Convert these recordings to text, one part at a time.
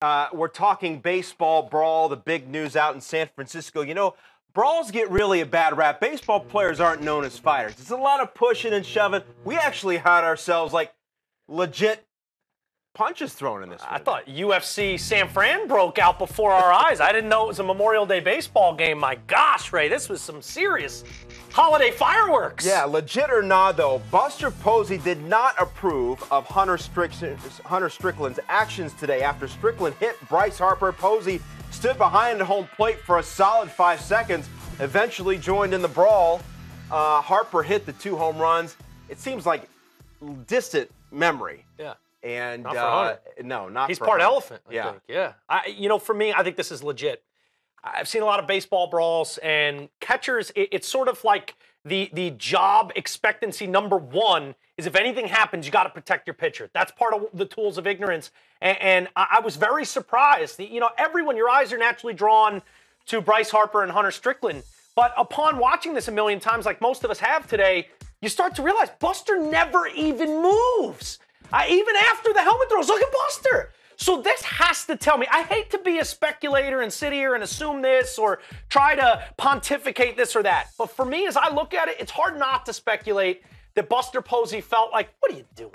We're talking baseball brawl, the big news out in San Francisco. You know, brawls get really a bad rap. Baseball players aren't known as fighters. It's a lot of pushing and shoving. We actually had ourselves like legit punches thrown in this one. I thought UFC San Fran broke out before our eyes. I didn't know it was a Memorial Day baseball game. My gosh, Ray, this was some serious holiday fireworks. Yeah, legit or not, though, Buster Posey did not approve of Hunter Strickland's actions today. After Strickland hit Bryce Harper, Posey stood behind the home plate for a solid 5 seconds, eventually joined in the brawl. Harper hit the 2 home runs. It seems like distant memory. Yeah. And not for Hunter. No, not He's for part Hunter. elephant, I think. Yeah. For me, I think this is legit. I've seen a lot of baseball brawls, and catchers, it's sort of like the job expectancy number 1 is if anything happens, you got to protect your pitcher. That's part of the tools of ignorance. And I was very surprised. Everyone, your eyes are naturally drawn to Bryce Harper and Hunter Strickland. But upon watching this a million times, like most of us have today, you start to realize Buster never even moves. Even after the helmet throws, look at Buster. So this has to tell me, I hate to be a speculator and sit here and assume this or try to pontificate this or that. But for me, as I look at it, it's hard not to speculate that Buster Posey felt like, what are you doing?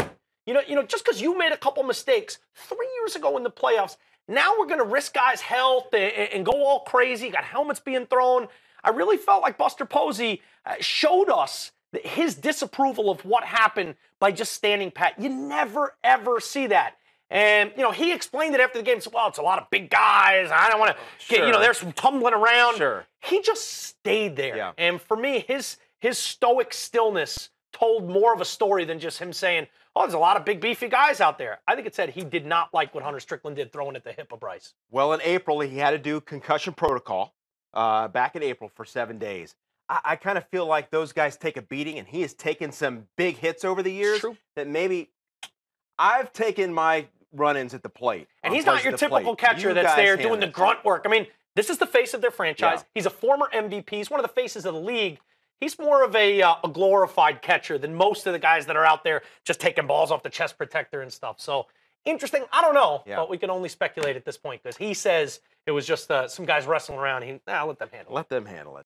Just because you made a couple mistakes 3 years ago in the playoffs, now we're going to risk guys' health and go all crazy. Got helmets being thrown. I really felt like Buster Posey showed us his disapproval of what happened by just standing pat. You never, ever see that. And, he explained it after the game. He said, well, it's a lot of big guys. I don't want to get, there's some tumbling around. Sure. He just stayed there. Yeah. And for me, his stoic stillness told more of a story than just him saying, oh, there's a lot of big, beefy guys out there. I think it said he did not like what Hunter Strickland did throwing at the hip of Bryce. Well, in April, he had to do concussion protocol back in April for 7 days. I kind of feel like those guys take a beating, and he has taken some big hits over the years. True. That maybe I've taken my run-ins at the plate. And he's not your typical catcher that's there doing the grunt work. I mean, this is the face of their franchise. Yeah. He's a former MVP. He's one of the faces of the league. He's more of a glorified catcher than most of the guys that are out there just taking balls off the chest protector and stuff. So, interesting. I don't know, but we can only speculate at this point because he says it was just some guys wrestling around. Let them handle it. Let them handle it.